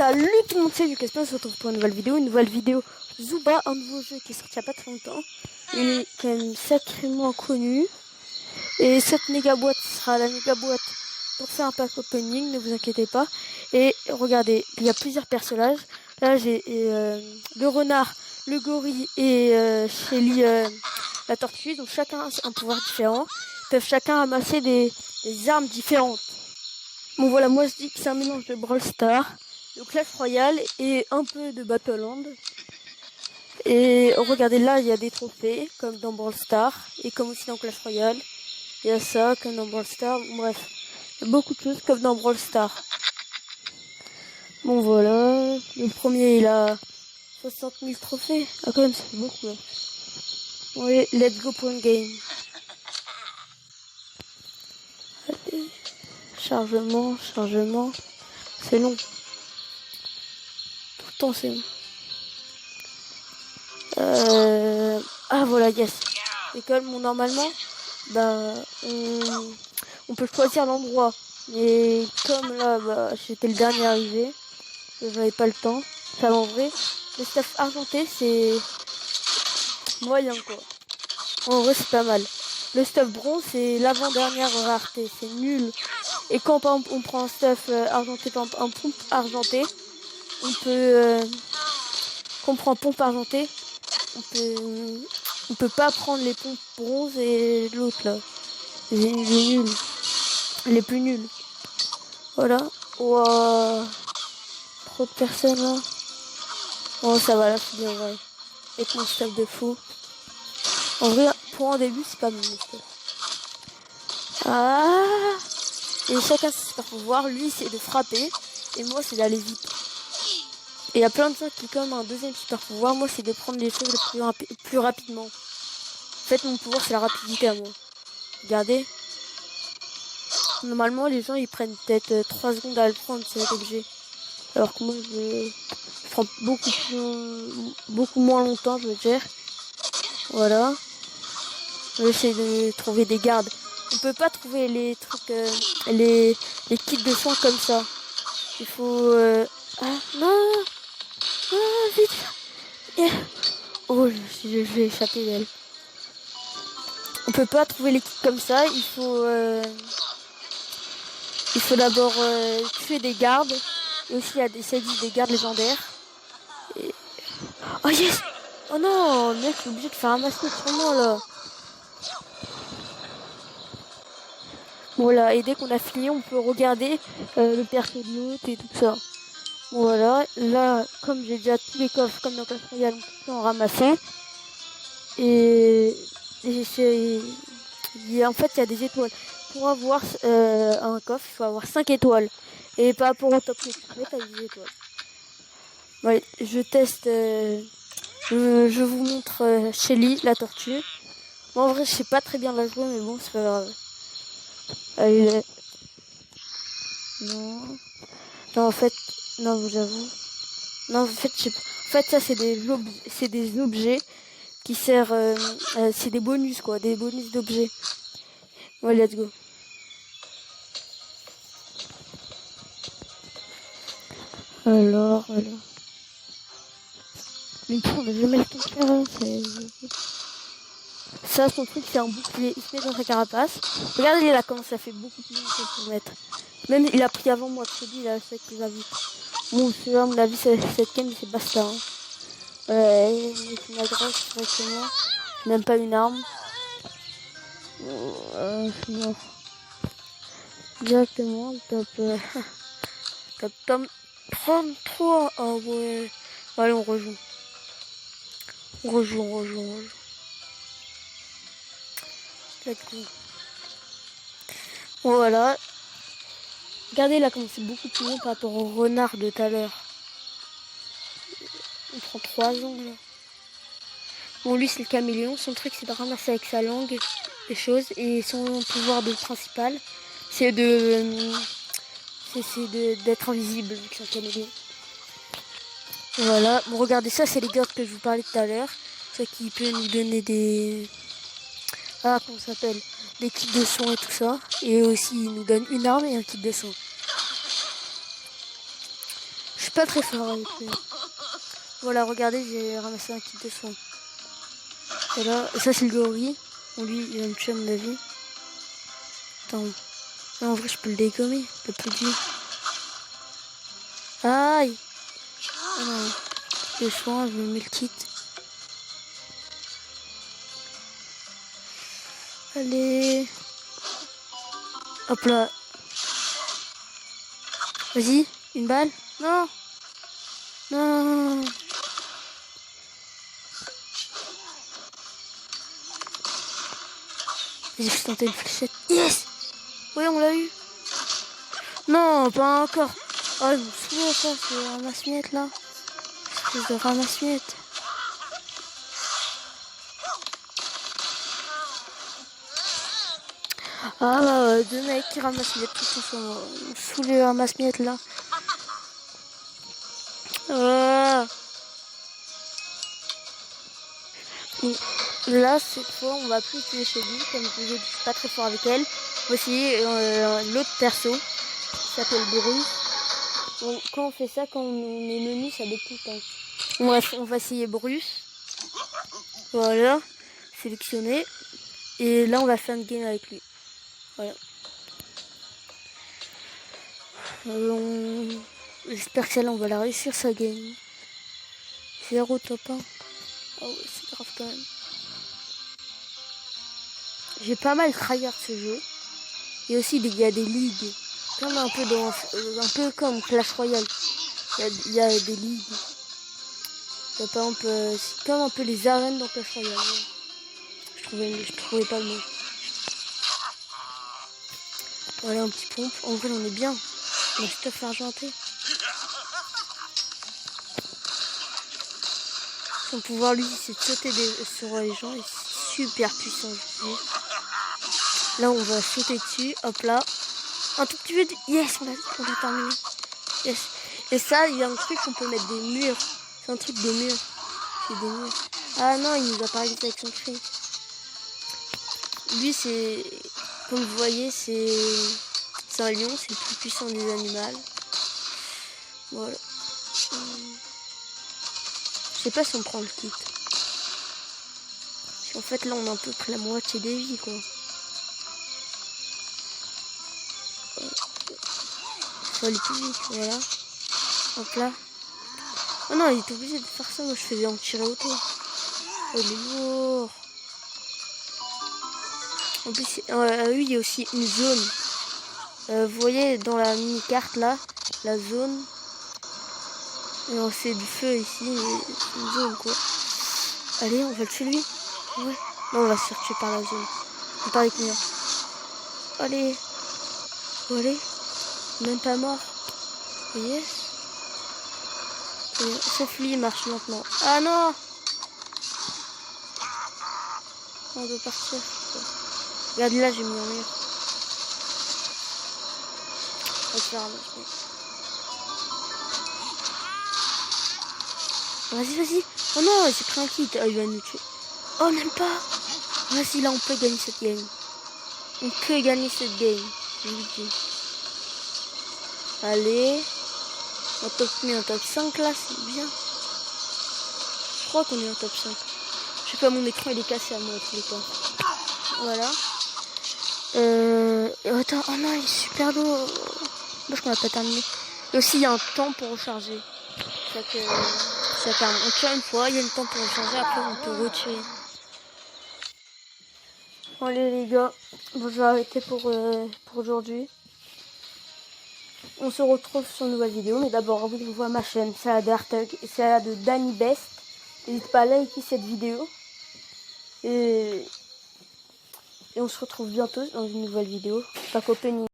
Salut tout le monde, c'est Lucas, on se retrouve pour une nouvelle vidéo Zooba, un nouveau jeu qui est sorti il n'y a pas très longtemps. Il est quand même sacrément connu. Et cette méga boîte sera la méga boîte pour faire un pack opening, ne vous inquiétez pas. Et regardez, il y a plusieurs personnages. Là j'ai le renard, le gorille et Shelly, la tortue. Donc chacun a un pouvoir différent. Ils peuvent chacun ramasser des armes différentes. Bon voilà, moi je dis que c'est un mélange de Brawl Stars, de Clash Royale et un peu de Battleland. Et regardez là, il y a des trophées comme dans Brawl Stars et comme aussi dans Clash Royale. Il y a ça comme dans Brawl Stars. Bref, il y a beaucoup de choses comme dans Brawl Stars. Bon voilà, le premier il a 60 000 trophées. Ah quand même, c'est beaucoup là. Oui, let's go pour une game. Allez. Chargement, c'est long. Tout le temps c'est long. Ah voilà, yes. Et comme normalement, bah, on peut choisir l'endroit. Mais comme là, bah, j'étais le dernier arrivé, j'avais pas le temps. Enfin, en vrai, le stuff argenté, c'est moyen quoi. En vrai, c'est pas mal. Le stuff bronze, c'est l'avant-dernière rareté. C'est nul. Et quand par exemple, on prend un stuff argenté, par exemple, un pompe argenté, on peut... quand on prend pompe argenté, on peut pas prendre les pompes bronze et l'autre là. Il est nul. Il est plus nul. Voilà. Wow. Trop de personnes là. Oh ça va là, c'est bien vrai. Avec mon stuff de fou. En vrai, pour un début, c'est pas bon mon stuff. Ah. Et chacun ses super pouvoirs. Lui c'est de frapper. Et moi c'est d'aller vite. Et il y a plein de gens qui comme un deuxième super pouvoir. Moi c'est de prendre les choses plus rapidement. En fait mon pouvoir c'est la rapidité à moi. Regardez. Normalement les gens ils prennent peut-être 3 secondes à le prendre cet objet. Alors que moi je prends beaucoup moins longtemps je veux dire. Voilà. J'essaie de trouver des gardes. On peut pas trouver les trucs les kits de soins comme ça. Il faut ah non. Ah vite. Yeah. Oh je vais échapper d'elle. On peut pas trouver les kits comme ça, il faut d'abord tuer des gardes. Et aussi il y a des gardes légendaires. Et... oh yes. Oh non, mec, je suis obligé de faire ramasser sur moi là. Voilà, et dès qu'on a fini, on peut regarder le perso de l'autre et tout ça. Voilà, là, comme j'ai déjà tous les coffres, comme dans Clash Royale, on peut en ramasser. Et en fait, il y a des étoiles. Pour avoir un coffre, il faut avoir 5 étoiles. Et par rapport au top que tu mets, t'as des étoiles. Ouais, je teste, je vous montre Shelly, la tortue. Moi, en vrai, je sais pas très bien la jouer, mais bon, c'est pas grave. Allez, non. Non, en fait, non, j'avoue. Non, en fait, je sais pas. En fait, ça, c'est des objets qui servent, c'est des bonus, quoi, des bonus d'objets. Ouais, let's go. Alors. Mais on a jamais le temps de faire, hein, ça, son truc, c'est un bouclier. Il se met dans sa carapace. Regardez là comment ça fait beaucoup plus longtemps pour mettre. Même il a pris avant moi, je te dis, là, c'est qui va vite. Bon, celui-là, à mon avis, cette game, c'est basta. Hein. Ouais, il m'agresse directement. Même pas une arme. Non. Directement, top. Top 33. Ah ouais. Allez, on rejoue. On rejoue. Let's go. Voilà. Regardez là comme c'est beaucoup plus long par rapport au renard de tout à l'heure. On prend 3 angles. Là. Bon, lui c'est le caméléon. Son truc c'est de ramasser avec sa langue des choses. Et son pouvoir principal c'est d'être invisible avec son caméléon. Voilà. Bon, regardez ça, c'est les gardes que je vous parlais tout à l'heure. Ça qui peut nous donner des... ah, comment ça s'appelle? Des kits de soins et tout ça. Et aussi, il nous donne une arme et un kit de soins. Je suis pas très fort avec lui. Voilà, regardez, j'ai ramassé un kit de soin. Voilà, et ça c'est le gorille. Bon, lui, il va me tuer à mon avis. Attends. Non, en vrai, je peux le dégommer. Il peut plus de vie. Aïe. Oh non. Le soin, je me mets le kit. Allez. Hop là. Vas-y, une balle. Non. Non. Vas-y, je vais tenter une fléchette. Yes. Oui, on l'a eu. Non, pas encore. Oh, je me souviens ça, c'est ramasse-miettes là. Espèce de ramasse-miettes. Ah bah, deux mecs qui ramassent miettes tout ensemble. Sous les ramasse-miettes là. Là, cette fois, on va plus tuer chez lui. Comme je vous ai dit, je suis pas très fort avec elle. Voici l'autre perso. Qui s'appelle Bruce. Bon, quand on fait ça, quand on est menu, ça bête tout le temps. Bref, on va essayer Bruce. Voilà. Sélectionné. Et là, on va faire une game avec lui. Voilà. J'espère que celle-là, on va la réussir, sa game. 0 top 1. Oh ouais, c'est grave quand même. J'ai pas mal tryhard ce jeu. Et aussi, il y a des ligues. Comme un peu comme Clash Royale. Il y a des ligues. Par exemple, c'est comme un peu les arènes dans Clash Royale. Je trouvais pas le mot. Voilà, un petit pompe. En vrai, on est bien. On a stuff argenté. Son pouvoir, lui, c'est de sauter sur les gens. Et c'est super puissant. Là, on va sauter dessus. Hop là. Un tout petit peu de... Yes, on a terminé. Yes. Et ça, il y a un truc, on peut mettre des murs. C'est un truc de murs. C'est des murs. Ah non, il nous a paralysé avec son cri. Lui, c'est... Comme vous voyez, c'est un lion. C'est le plus puissant des animaux. Voilà. Je sais pas si on prend le kit. Parce qu'en fait, là, on a un peu pris la moitié des vies, quoi. Faut aller plus vite, voilà. Hop là. Oh non, il est obligé de faire ça. Moi, je faisais en tirer autour. Oh, il est lourd. En plus, oui, il y a aussi une zone. Vous voyez, dans la mini-carte, là, la zone. C'est du feu ici. C'est une zone, quoi. Allez, on va le tuer, lui. Ouais. Non, on va se faire tuer par la zone. On part avec murs. Allez. Allez. Même pas mort. Yes. Sauf lui, il marche maintenant. Ah non! On doit partir. Regarde là, j'ai mis un mur. On va se faire ramasser. Vas-y. Oh non, j'ai pris un kit. Oh, il va nous tuer. Oh, même pas. Vas-y, là, on peut gagner cette game. On peut gagner cette game. Je vous le dis. Allez. En top 5 là, c'est bien. Je crois qu'on est en top 5. Je sais pas, mon écran il est cassé à moi tous les temps. Voilà. Attends, oh non, il est super lourd. Dommage qu'on n'a pas terminé. Et aussi, il y a un temps pour recharger. Ça termine. On tire une fois, il y a un temps pour recharger, après on peut retirer. Bon, allez les gars, bon, je vais arrêter pour aujourd'hui. On se retrouve sur une nouvelle vidéo, mais d'abord, vous allez voir ma chaîne, c'est la de Danny Best. N'hésitez pas à liker cette vidéo. Et on se retrouve bientôt dans une nouvelle vidéo. Pack opening.